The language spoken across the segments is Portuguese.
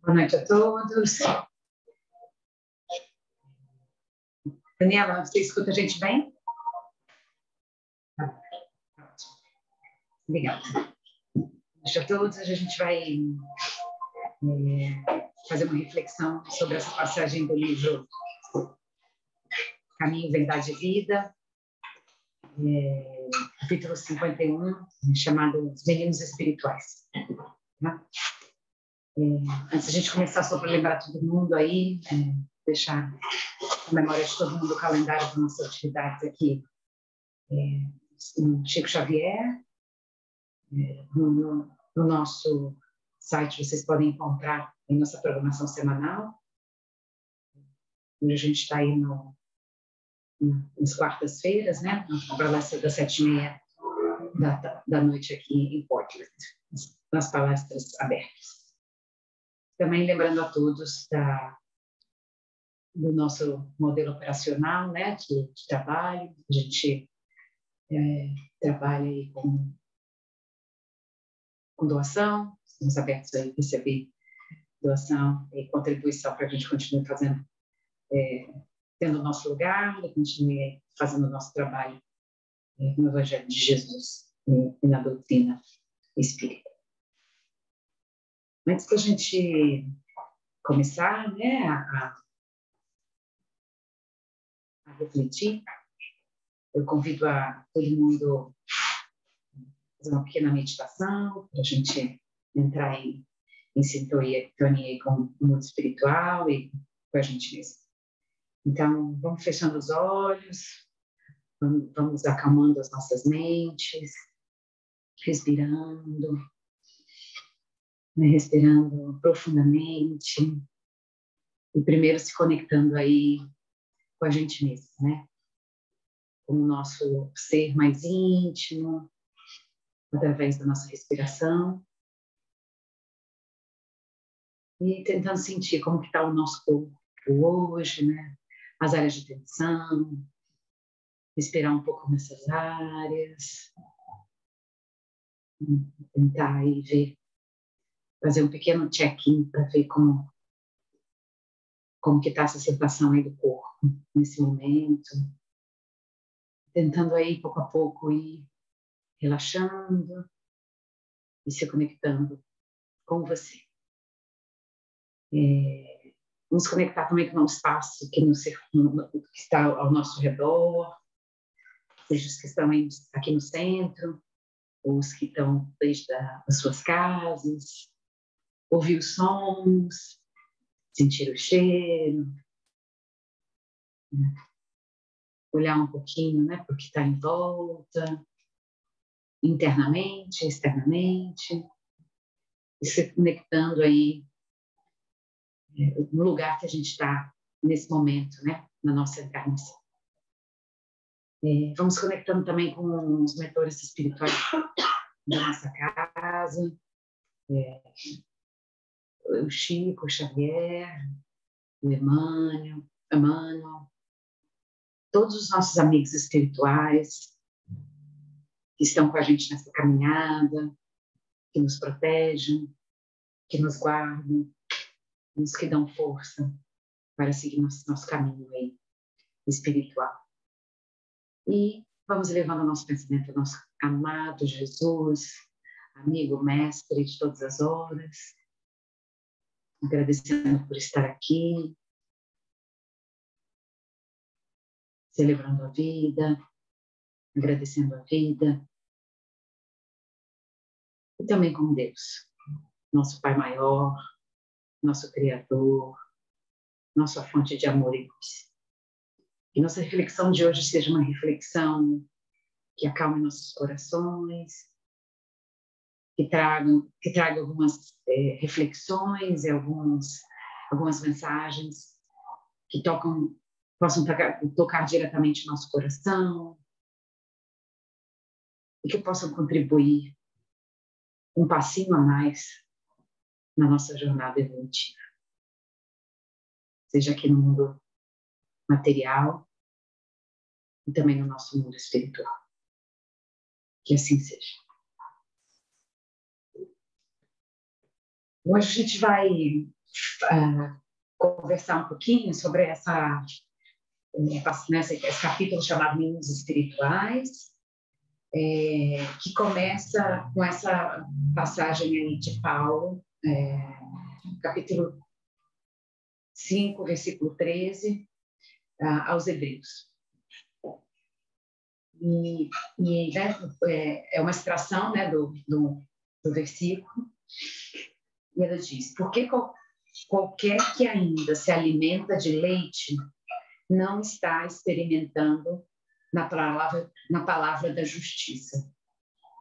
Boa noite a todos. Daniela, você escuta a gente bem? Obrigada. Boa noite a todos. A gente vai fazer uma reflexão sobre essa passagem do livro Caminho, Verdade e Vida, capítulo 51, chamado Os Meninos Espirituais. Tá? Antes de a gente começar, só para lembrar todo mundo aí, deixar a memória de todo mundo o calendário das nossas atividades aqui no Chico Xavier. No nosso site vocês podem encontrar a nossa programação semanal. Hoje a gente está aí nas quartas-feiras, né? A palestra das 7h30 da noite aqui em Portland, nas palestras abertas. Também lembrando a todos do nosso modelo operacional, né, de trabalho. A gente trabalha aí com doação, estamos abertos a receber doação e contribuição para que a gente continue fazendo, tendo o nosso lugar, e continue fazendo o nosso trabalho no Evangelho de Jesus e na doutrina espírita. Antes da gente começar, né, a refletir, eu convido a todo mundo a fazer uma pequena meditação, para a gente entrar em sintonia com o mundo espiritual e com a gente mesmo. Então, vamos fechando os olhos, vamos acalmando as nossas mentes, respirando profundamente, e primeiro se conectando aí com a gente mesmo, né? Com o nosso ser mais íntimo, através da nossa respiração, e tentando sentir como que está o nosso corpo hoje, né? As áreas de tensão, respirar um pouco nessas áreas, tentar aí ver, fazer um pequeno check-in para ver como que está essa sensação aí do corpo nesse momento, tentando aí pouco a pouco ir relaxando e se conectando com você. Vamos conectar também com o espaço que está ao nosso redor, seja os que estão aqui no centro, ou os que estão desde as suas casas, ouvir os sons, sentir o cheiro, olhar um pouquinho, né, para o que está em volta, internamente, externamente, e se conectando aí no lugar que a gente está nesse momento, né, na nossa encarnação. Vamos conectando também com os mentores espirituais da nossa casa, o Chico, o Xavier, o Emmanuel, todos os nossos amigos espirituais que estão com a gente nessa caminhada, que nos protegem, que nos guardam, nos que dão força para seguir nosso caminho aí espiritual. E vamos levando o nosso pensamento ao nosso amado Jesus, amigo, mestre de todas as horas, agradecendo por estar aqui, celebrando a vida, agradecendo a vida, e também com Deus, nosso Pai maior, nosso Criador, nossa fonte de amor e luz. Que nossa reflexão de hoje seja uma reflexão que acalme nossos corações, que traga algumas reflexões e algumas mensagens que possam tocar diretamente nosso coração e que possam contribuir um passinho a mais na nossa jornada evolutiva, seja aqui no mundo material e também no nosso mundo espiritual. Que assim seja. Hoje a gente vai conversar um pouquinho sobre esse capítulo chamado Meninos Espirituais, que começa com essa passagem aí de Paulo, capítulo 5, versículo 13, aos Hebreus. E né, é uma extração, né, do versículo, e ela diz: porque qualquer que ainda se alimenta de leite não está experimentando na palavra da justiça,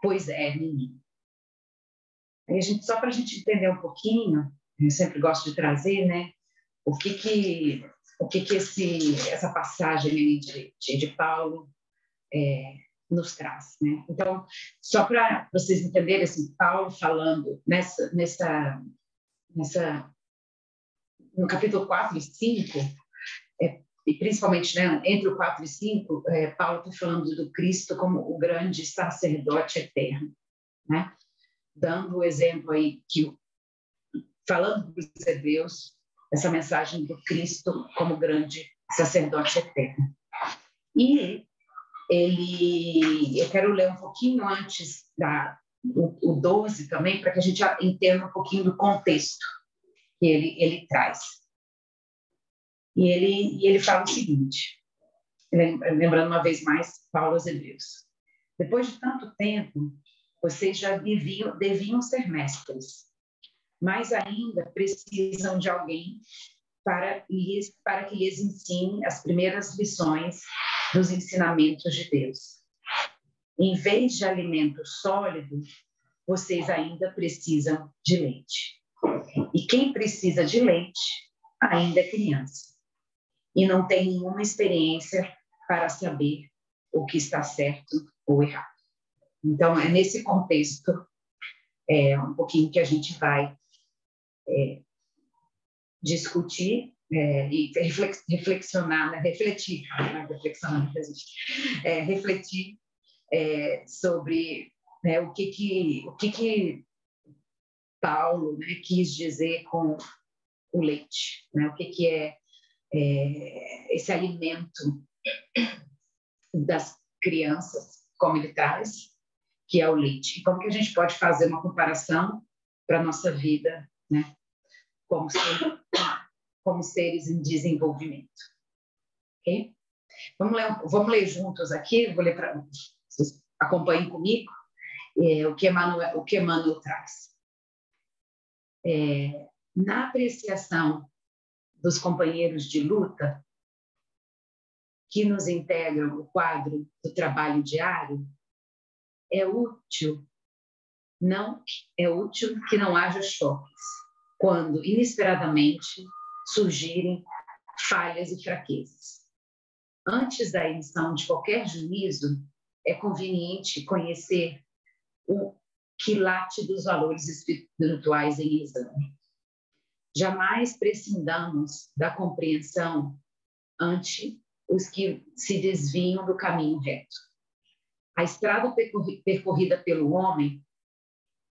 pois é menino. Aí só para a gente entender um pouquinho, eu sempre gosto de trazer, né, o que essa passagem aí de Paulo nos traz, né? Então, só para vocês entenderem, assim, Paulo falando no capítulo 4 e 5, e principalmente, né, entre o 4 e 5, Paulo está falando do Cristo como o grande sacerdote eterno, né? Dando o exemplo aí, falando para os hebreus, essa mensagem do Cristo como grande sacerdote eterno. E eu quero ler um pouquinho antes o 12 também, para que a gente entenda um pouquinho do contexto que ele traz. E ele fala o seguinte, lembrando uma vez mais, Paulo aos Hebreus: depois de tanto tempo, vocês já deviam ser mestres, mas ainda precisam de alguém para que lhes ensine as primeiras lições dos ensinamentos de Deus. Em vez de alimento sólido, vocês ainda precisam de leite. E quem precisa de leite ainda é criança e não tem nenhuma experiência para saber o que está certo ou errado. Então, é nesse contexto um pouquinho que a gente vai discutir e reflexionar, né? Refletir sobre, né, o que Paulo, né, quis dizer com o leite, né? O que é esse alimento das crianças, como ele traz, que é o leite. E como que a gente pode fazer uma comparação para a nossa vida, né? Como seres em desenvolvimento. Ok? Vamos ler juntos aqui, vou ler para vocês, acompanhem comigo o que Emmanuel traz. Na apreciação dos companheiros de luta que nos integram o quadro do trabalho diário, é útil que não haja choques quando inesperadamente surgirem falhas e fraquezas. Antes da emissão de qualquer juízo, é conveniente conhecer o quilate dos valores espirituais em exame. Jamais prescindamos da compreensão ante os que se desviam do caminho reto. A estrada percorrida pelo homem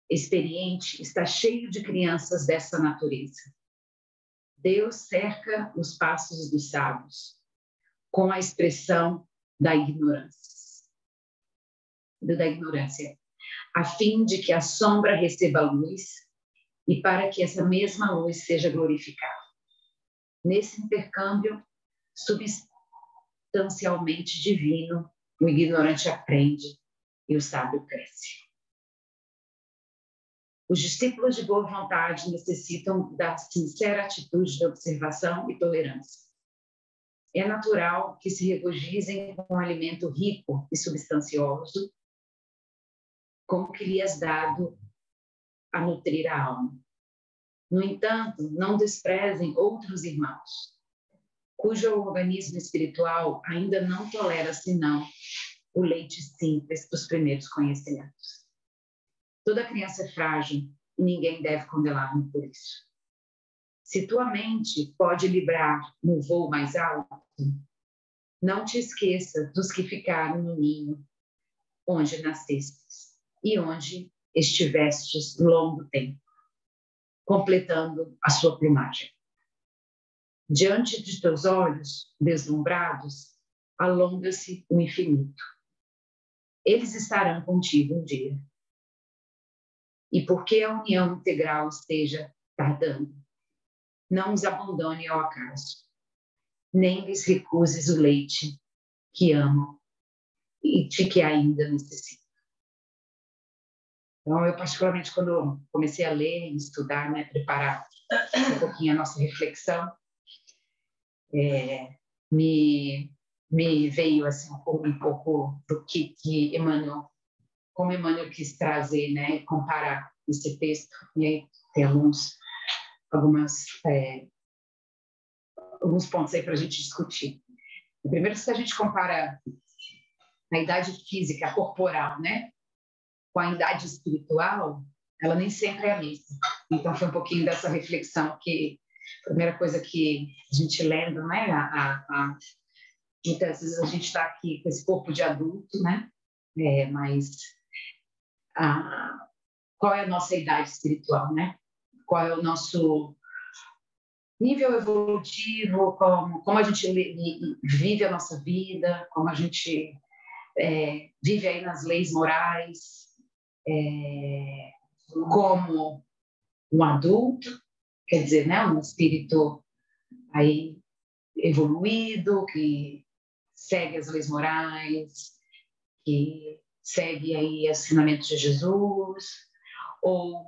experiente está cheio de crianças dessa natureza. Deus cerca os passos dos sábios com a expressão da ignorância, a fim de que a sombra receba a luz e para que essa mesma luz seja glorificada. Nesse intercâmbio substancialmente divino, o ignorante aprende e o sábio cresce. Os discípulos de boa vontade necessitam da sincera atitude de observação e tolerância. É natural que se regozijem com um alimento rico e substancioso, como que lhes dado a nutrir a alma. No entanto, não desprezem outros irmãos, cujo organismo espiritual ainda não tolera senão o leite simples dos primeiros conhecimentos. Toda criança é frágil e ninguém deve condená-la por isso. Se tua mente pode livrar no voo mais alto, não te esqueça dos que ficaram no ninho onde nascestes e onde estivestes longo tempo. completando a sua plumagem. Diante de teus olhos deslumbrados, alonga-se o infinito. Eles estarão contigo um dia. E porque a união integral esteja tardando, não os abandone ao acaso, nem lhes recuses o leite que amam e de que ainda necessitam. Então, eu particularmente, quando comecei a ler e estudar, né, preparar um pouquinho a nossa reflexão, me veio assim, um pouco do que Emmanuel, como Emmanuel quis trazer, né, comparar esse texto, e aí tem alguns pontos aí para a gente discutir. Primeiro, se a gente compara a idade física, corporal, né, com a idade espiritual, ela nem sempre é a mesma. Então, foi um pouquinho dessa reflexão que a primeira coisa que a gente lembra, né, muitas vezes a gente está aqui com esse corpo de adulto, né, mas qual é a nossa idade espiritual, né? Qual é o nosso nível evolutivo, como a gente vive a nossa vida, como a gente vive aí nas leis morais, como um adulto, quer dizer, né, um espírito aí evoluído, que segue as leis morais, que segue aí os ensinamentos de Jesus, ou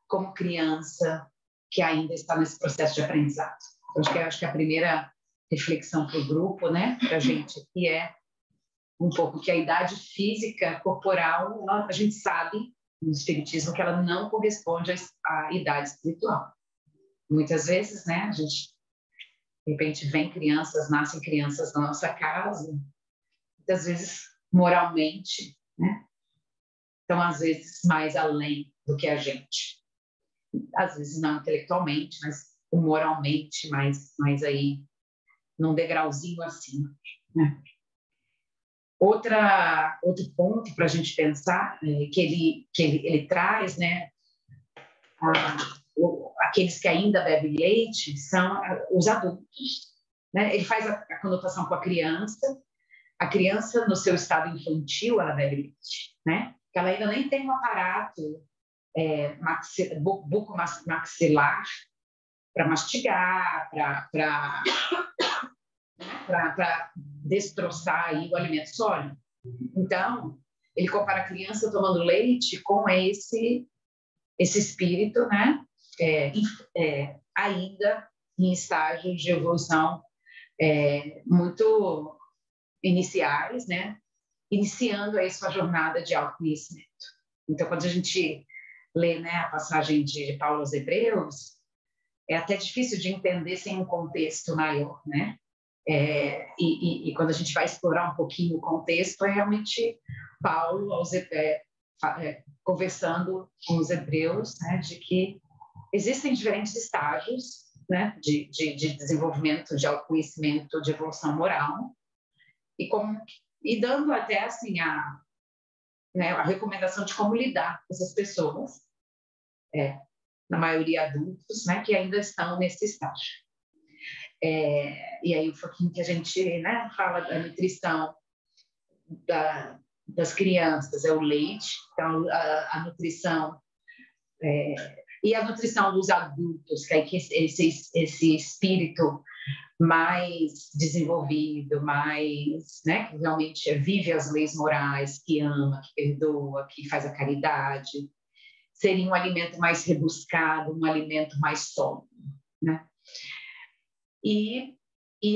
como criança que ainda está nesse processo de aprendizado. Acho que a primeira reflexão para o grupo, né, para a gente aqui um pouco que a idade física, corporal, a gente sabe no espiritismo que ela não corresponde à idade espiritual. Muitas vezes, né, a gente de repente nascem crianças na nossa casa, muitas vezes moralmente, né? Então, às vezes, mais além do que a gente. Às vezes não intelectualmente, mas moralmente, mais aí num degrauzinho acima, né? Outro ponto para a gente pensar que ele traz, né, aqueles que ainda bebem leite são os adultos, né? Ele faz a conotação com a criança no seu estado infantil ela bebe leite, né? Ela ainda nem tem um aparato bucomaxilar para mastigar, para destroçar aí o alimento sólido. Então, ele compara a criança tomando leite com esse espírito, né? Ainda em estágios de evolução muito iniciais, né? Iniciando aí sua jornada de autoconhecimento. Então, quando a gente lê, né, a passagem de Paulo aos Hebreus, é até difícil de entender sem um contexto maior, né? E quando a gente vai explorar um pouquinho o contexto, é realmente Paulo conversando com os hebreus, né, de que existem diferentes estágios, né, de desenvolvimento, de autoconhecimento, de evolução moral, e dando até assim a recomendação de como lidar com essas pessoas, na maioria adultos, né, que ainda estão nesse estágio. E aí o pouquinho que a gente, né, fala da nutrição das crianças é o leite, então a nutrição e a nutrição dos adultos, que é esse espírito mais desenvolvido, mais, né, que realmente vive as leis morais, que ama, que perdoa, que faz a caridade, seria um alimento mais rebuscado, um alimento mais sólido, né? E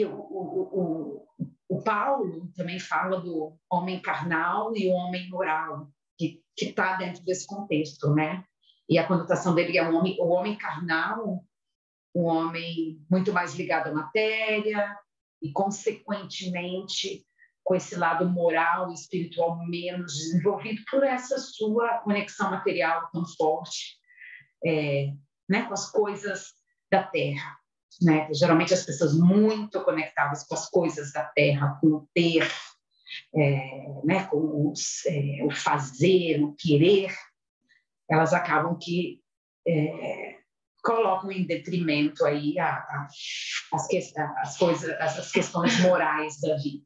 o Paulo também fala do homem carnal e o homem moral, que está dentro desse contexto, né? E a conotação dele é o homem carnal, um homem muito mais ligado à matéria e, consequentemente, com esse lado moral e espiritual menos desenvolvido por essa sua conexão material tão forte, né, com as coisas da terra. Né? Geralmente as pessoas muito conectadas com as coisas da terra, com o ter, né, com o fazer, o querer, elas acabam que colocam em detrimento aí as questões morais da vida.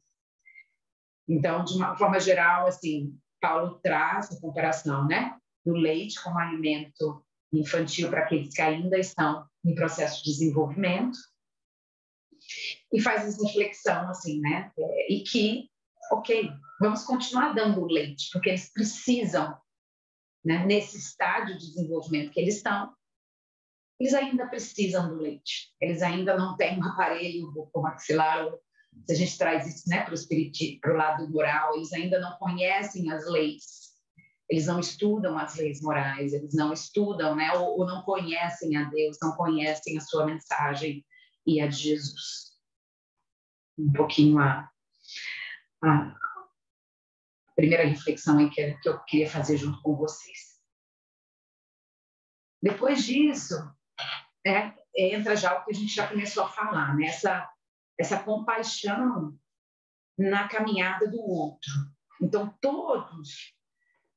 Então, de uma forma geral, assim, Paulo traz a comparação, né, do leite como alimento infantil para aqueles que ainda estão em processo de desenvolvimento, e faz essa reflexão, assim, né, e que, ok, vamos continuar dando leite, porque eles precisam, né, nesse estágio de desenvolvimento que eles estão, eles ainda precisam do leite, eles ainda não têm um aparelho bucomaxilar, se a gente traz isso, né, para o lado moral, eles ainda não conhecem as leis, eles não estudam as leis morais, eles não estudam, né, ou não conhecem a Deus, não conhecem a sua mensagem e a de Jesus. Um pouquinho a primeira reflexão aí que eu queria fazer junto com vocês. Depois disso, entra já o que a gente já começou a falar, né? Essa compaixão na caminhada do outro. Então, todos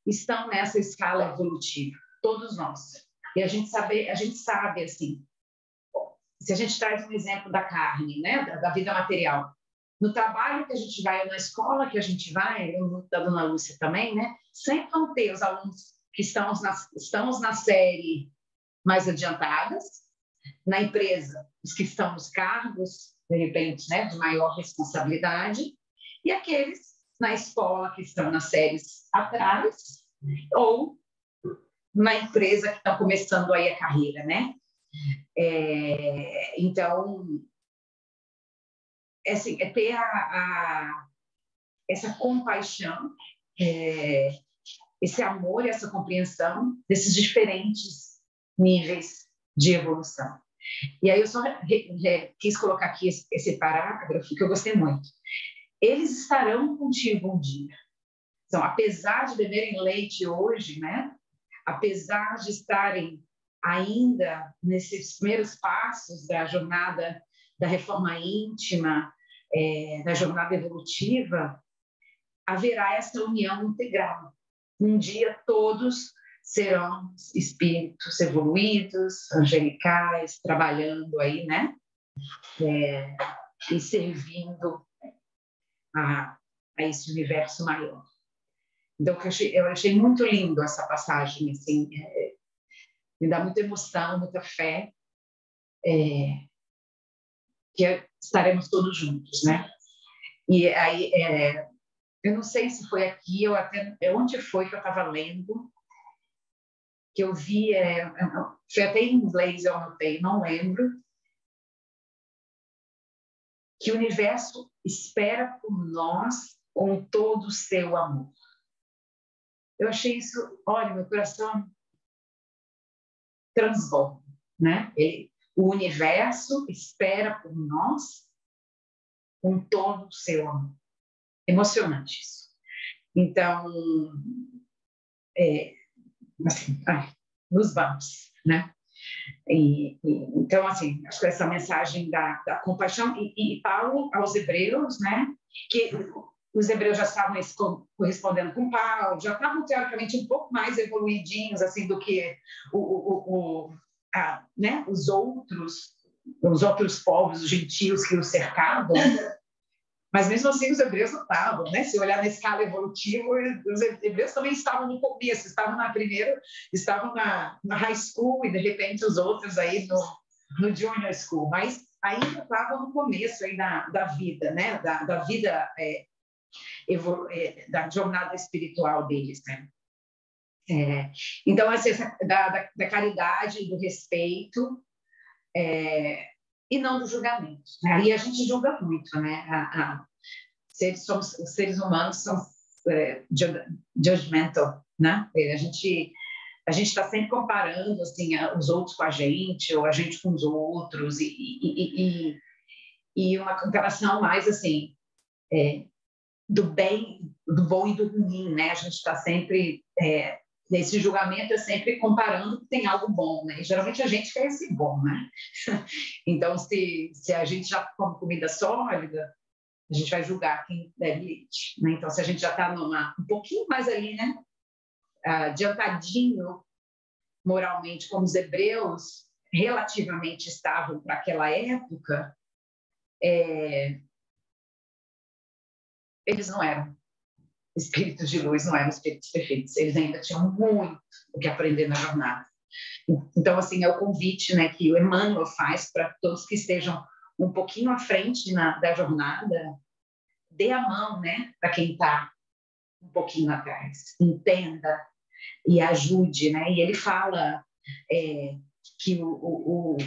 estão nessa escala evolutiva, todos nós. E a gente sabe, assim, se a gente traz um exemplo da carne, né? Da vida material, no trabalho que a gente vai, ou na escola que a gente vai, da dona Lúcia também, né? Sempre vão ter os alunos que estamos na série mais adiantadas, na empresa, os que estão nos cargos, de repente, né, de maior responsabilidade, e aqueles na escola que estão nas séries atrás, ou na empresa que estão começando aí a carreira, né? Então, assim, ter essa compaixão, esse amor e essa compreensão desses diferentes níveis de evolução. E aí eu só quis colocar aqui esse parágrafo que eu gostei muito. Eles estarão contigo um dia. Então, apesar de beberem leite hoje, né? Apesar de estarem ainda nesses primeiros passos da jornada da reforma íntima, da jornada evolutiva, haverá essa união integral. Um dia todos serão espíritos evoluídos, angelicais, trabalhando aí, né? E servindo a esse universo maior. Então, eu achei muito lindo essa passagem, assim, me dá muita emoção, muita fé, que estaremos todos juntos, né? E aí, eu não sei se foi aqui, ou até onde foi que eu estava lendo, que eu vi, foi até em inglês, eu anotei, não lembro, que o universo espera por nós com todo o seu amor. Eu achei isso, olha, meu coração transborda, né? O universo espera por nós com todo o seu amor. Emocionante isso. Então, assim, nos vamos, né? Então, assim, acho que essa mensagem da compaixão, e Paulo aos Hebreus, né? Que os hebreus já estavam correspondendo com Paulo, já estavam teoricamente um pouco mais evoluidinhos assim do que né? os outros povos, os gentios que os cercavam, mas mesmo assim os hebreus não estavam, né? Se olhar na escala evolutiva, os hebreus também estavam no começo, estavam na high school e de repente os outros aí no junior school, mas ainda estavam no começo aí da vida, né? Da vida da jornada espiritual deles, né? Então, assim, da caridade, do respeito, e não do julgamento. Né? Aí a gente julga muito, né? Os seres humanos são judgmental, né? A gente está sempre comparando assim, os outros com a gente, ou a gente com os outros, e uma comparação mais assim, do bem, do bom e do ruim, né? A gente está sempre nesse julgamento, é sempre comparando que tem algo bom, né? E geralmente a gente quer esse bom, né? Então, se a gente já come comida sólida, a gente vai julgar quem deve leite, né? Então, se a gente já está um pouquinho mais ali, né? Adiantadinho moralmente, como os hebreus, relativamente estável para aquela época, eles não eram espíritos de luz, não eram espíritos perfeitos. Eles ainda tinham muito o que aprender na jornada. Então, assim, é o convite, né, que o Emmanuel faz para todos que estejam um pouquinho à frente da jornada, dê a mão, né, para quem está um pouquinho atrás, entenda e ajude, né? E ele fala que o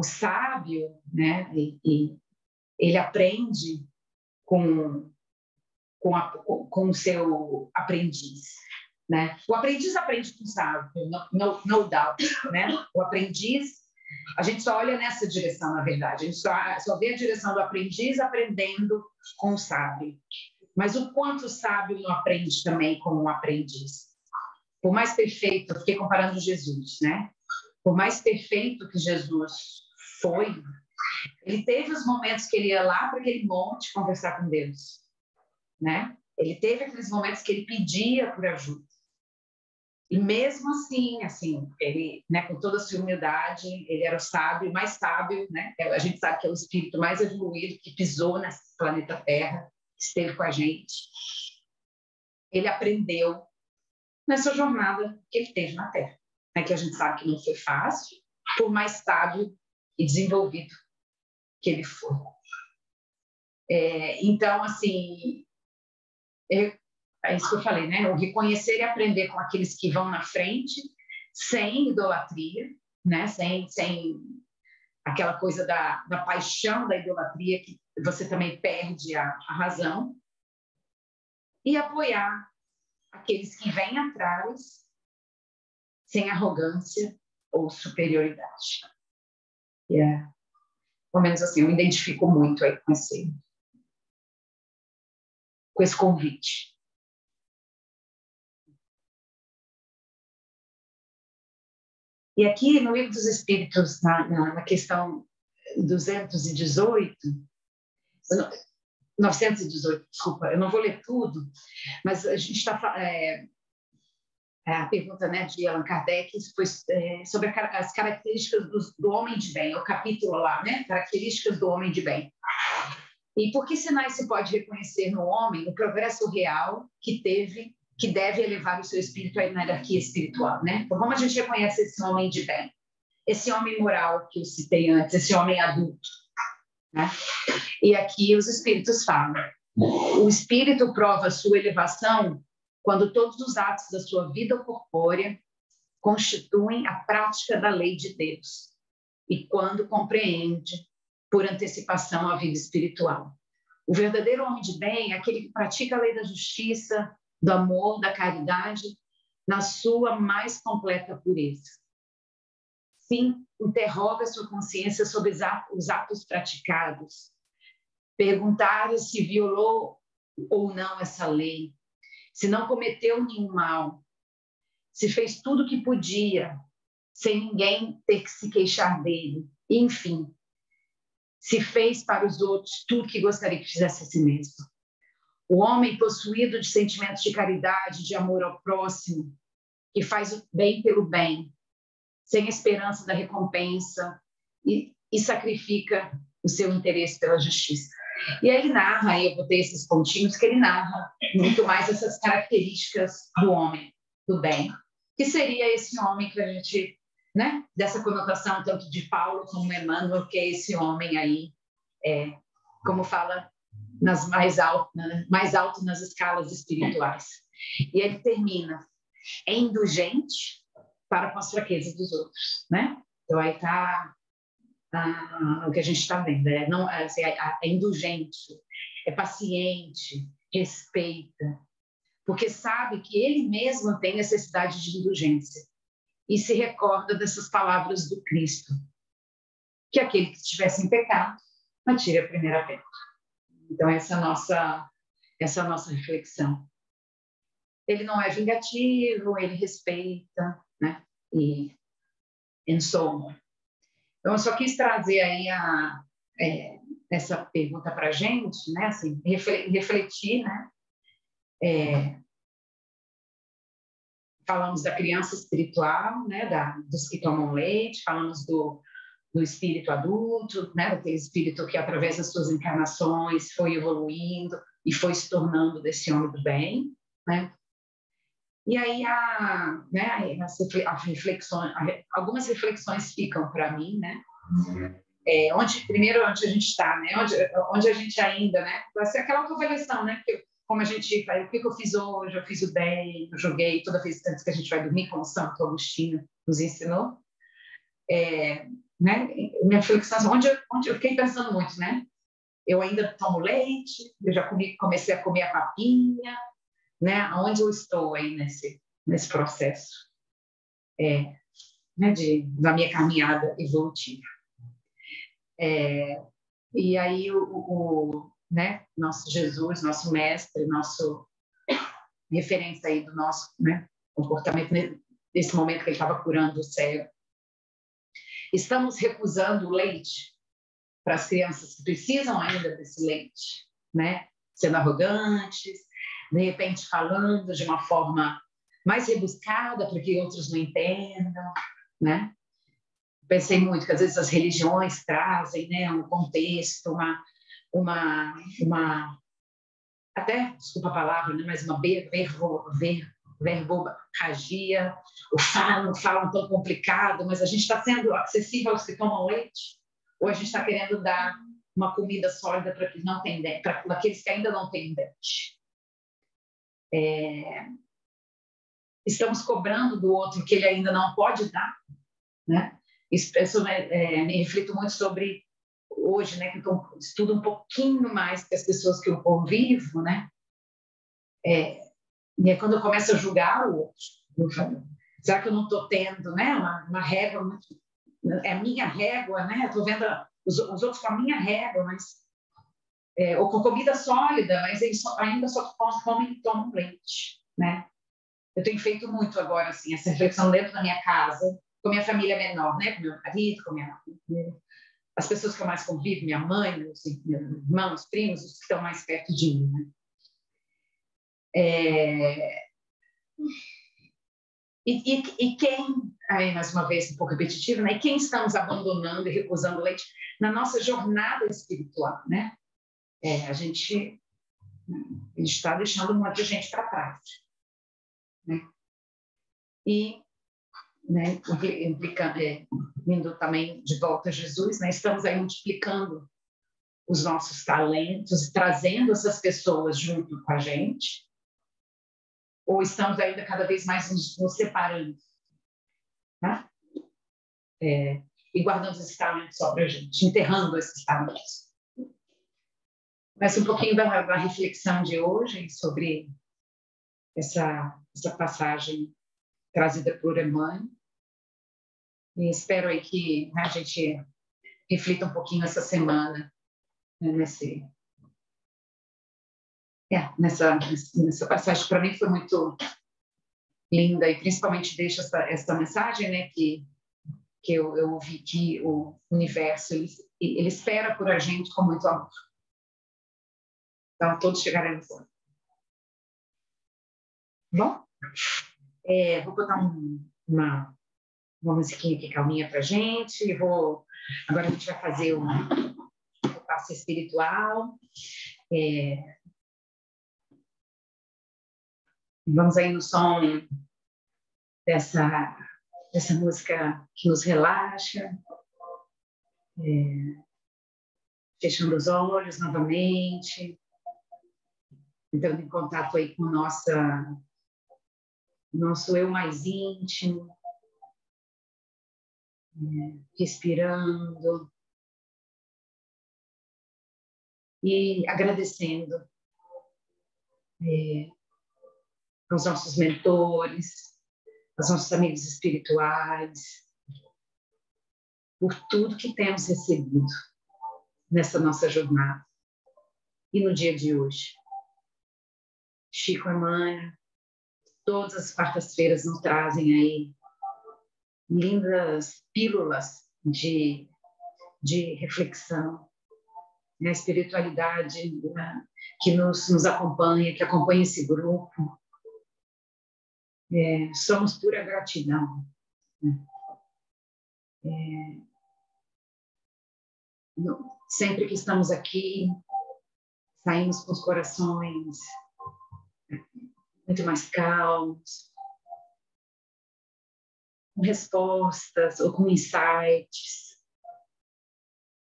sábio, né, ele aprende com o seu aprendiz, né? O aprendiz aprende com o sábio, no doubt, né? O aprendiz, a gente só olha nessa direção, na verdade, a gente só vê a direção do aprendiz aprendendo com o sábio. Mas o quanto o sábio não aprende também com o aprendiz? Por mais perfeito, eu fiquei comparando Jesus, né? Por mais perfeito que Jesus foi, ele teve os momentos que ele ia lá para aquele monte conversar com Deus, né? Ele teve aqueles momentos que ele pedia por ajuda. E mesmo assim, ele, né, com toda a sua humildade, ele era o sábio, mais sábio, né? A gente sabe que é o espírito mais evoluído que pisou nesse planeta Terra, esteve com a gente. Ele aprendeu nessa jornada que ele teve na Terra, né? Que a gente sabe que não foi fácil, por mais sábio e desenvolvido que ele foi. Então, assim, é isso que eu falei, né? O reconhecer e aprender com aqueles que vão na frente, sem idolatria, né? Sem aquela coisa da paixão da idolatria, que você também perde a razão, e apoiar aqueles que vêm atrás sem arrogância ou superioridade. Pelo menos assim, eu me identifico muito aí com esse convite. E aqui no Livro dos Espíritos, na questão 218, 918, desculpa, eu não vou ler tudo, mas a gente está a pergunta, né, de Allan Kardec foi sobre as características do homem de bem, o capítulo lá, né, características do homem de bem. E por que sinais se pode reconhecer no homem o progresso real que deve elevar o seu espírito à hierarquia espiritual, né? Então, como a gente reconhece esse homem de bem? Esse homem moral que eu citei antes, esse homem adulto, né? E aqui os espíritos falam: o espírito prova a sua elevação quando todos os atos da sua vida corpórea constituem a prática da lei de Deus e quando compreende por antecipação a vida espiritual. O verdadeiro homem de bem é aquele que pratica a lei da justiça, do amor, da caridade, na sua mais completa pureza. Sim, interroga sua consciência sobre os atos praticados, perguntar se violou ou não essa lei, se não cometeu nenhum mal, se fez tudo o que podia, sem ninguém ter que se queixar dele, enfim, se fez para os outros tudo que gostaria que fizesse a si mesmo. O homem possuído de sentimentos de caridade, de amor ao próximo, que faz o bem pelo bem, sem esperança da recompensa e sacrifica o seu interesse pela justiça. E aí ele narra, aí eu botei esses pontinhos, que ele narra muito mais essas características do homem, do bem, que seria esse homem que a gente, né, dessa conotação tanto de Paulo como Emmanuel, que é esse homem aí, como fala, mais alto nas escalas espirituais. E ele termina: é indulgente para com as fraquezas dos outros, né? Então aí está o que a gente está vendo, é indulgente, é paciente, respeita, porque sabe que ele mesmo tem necessidade de indulgência e se recorda dessas palavras do Cristo, que aquele que estiver sem pecado atire a primeira pedra. Então essa é a nossa reflexão. Ele não é vingativo, ele respeita, né? E so on. Então, eu só quis trazer aí essa pergunta para a gente, né? Assim, refletir, né? falamos da criança espiritual, né, dos que tomam leite, falamos do espírito adulto, né, daquele espírito que, através das suas encarnações, foi evoluindo e foi se tornando desse homem do bem, né? E aí, algumas reflexões ficam para mim, né? Primeiro, onde a gente está, né? Onde a gente ainda, né? Vai ser aquela autoavaliação, né? Como a gente, o que eu fiz hoje, eu fiz o bem, eu joguei toda vez antes que a gente vai dormir, como Santo Agostinho nos ensinou. Né? Minha reflexão, onde eu fiquei pensando muito, né? Eu ainda tomo leite, eu já comecei a comer a papinha, né? Onde eu estou aí nesse processo, né? Da minha caminhada evolutiva. E aí né? Nosso Jesus, nosso mestre, nosso referência aí do nosso, né? Comportamento nesse momento que ele estava curando o cego. Estamos recusando o leite para as crianças que precisam ainda desse leite, né? Sendo arrogantes, de repente falando de uma forma mais rebuscada para que outros não entendam, né? Pensei muito que às vezes as religiões trazem, né, um contexto, até, desculpa a palavra, né, mas uma verborragia, falam tão complicado, mas a gente está sendo acessível aos que tomam leite? Ou a gente está querendo dar uma comida sólida para que não tem dente, para aqueles que ainda não têm dente? Estamos cobrando do outro que ele ainda não pode dar, né? Isso me reflito muito sobre hoje, né? Que eu estudo um pouquinho mais que as pessoas que eu convivo, né? E é quando eu começo a julgar o outro, eu falo, será que eu não estou tendo, né? Uma régua, é a minha régua, né? Estou vendo os outros com a minha régua, mas ou com comida sólida, mas eles ainda só comem e tomam leite, né? Eu tenho feito muito agora, assim, essa reflexão dentro da minha casa, com a minha família menor, né? Com meu marido, as pessoas que eu mais convivo, minha mãe, meus irmãos, primos, os que estão mais perto de mim, né? E quem, aí mais uma vez um pouco repetitivo, né? E quem estamos abandonando e recusando o leite na nossa jornada espiritual, né? A gente está deixando um monte de gente para trás, né? E, né, indo também de volta a Jesus, né? Estamos aí multiplicando os nossos talentos, trazendo essas pessoas junto com a gente, ou estamos ainda cada vez mais nos separando, tá? E guardando esses talentos só para a gente, enterrando esses talentos. Mas um pouquinho da reflexão de hoje sobre essa passagem trazida por Emmanuel. E espero aí que, né, a gente reflita um pouquinho essa semana, né, nessa passagem. Para mim foi muito linda e principalmente deixa essa mensagem, né, que eu ouvi que o universo ele espera por a gente com muito amor. Então, todos chegaremos lá. Bom, vou botar uma musiquinha aqui calminha para a gente. Agora a gente vai fazer o passe espiritual. Vamos aí no som dessa música que nos relaxa. Fechando os olhos novamente. Entrando em contato aí com o nosso eu mais íntimo. Respirando. E agradecendo aos nossos mentores, aos nossos amigos espirituais, por tudo que temos recebido nessa nossa jornada. E no dia de hoje, Chico Emmanuel, todas as quartas-feiras nos trazem aí lindas pílulas de reflexão, a espiritualidade, né, que nos acompanha, que acompanha esse grupo. Somos pura gratidão. Né? Sempre que estamos aqui, saímos com os corações muito mais calmos, com respostas ou com insights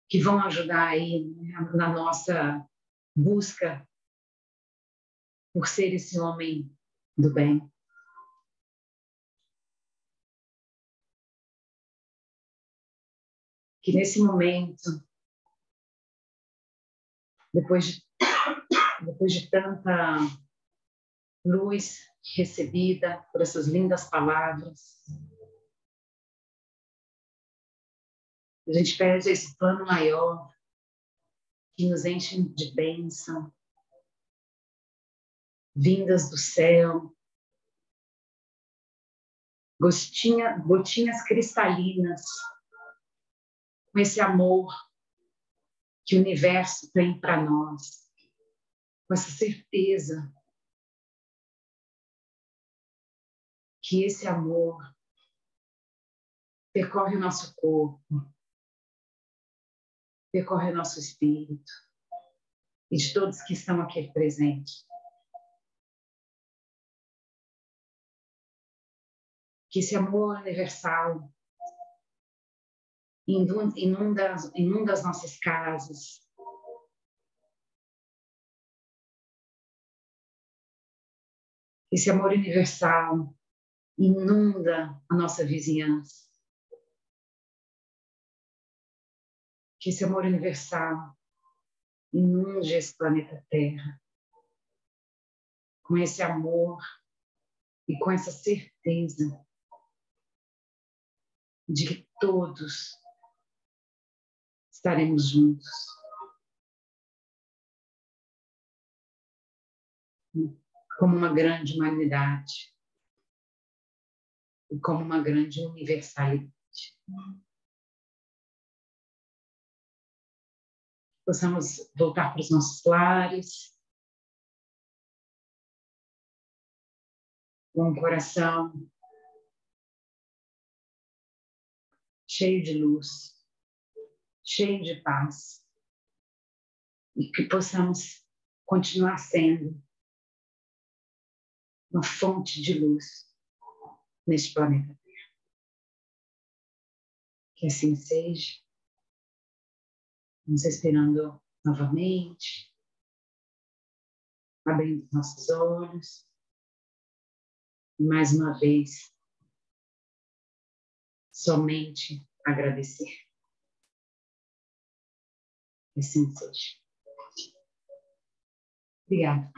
que vão ajudar aí, né, na nossa busca por ser esse homem do bem. Que nesse momento, depois de tanta luz recebida por essas lindas palavras, a gente pede esse plano maior que nos enche de bênção, vindas do céu, gotinhas cristalinas, com esse amor que o universo tem para nós, com essa certeza que esse amor percorre o nosso corpo, percorre o nosso espírito e de todos que estão aqui presentes. Que esse amor universal inunda as nossas casas, esse amor universal inunda a nossa vizinhança, que esse amor universal inunde esse planeta Terra, com esse amor e com essa certeza de que todos estaremos juntos. Como uma grande humanidade e como uma grande universalidade. Possamos voltar para os nossos lares, com o coração cheio de luz, cheio de paz, e que possamos continuar sendo uma fonte de luz neste planeta Terra. Que assim seja. Vamos respirando novamente, abrindo nossos olhos, e mais uma vez, somente agradecer. Que assim seja. Obrigada.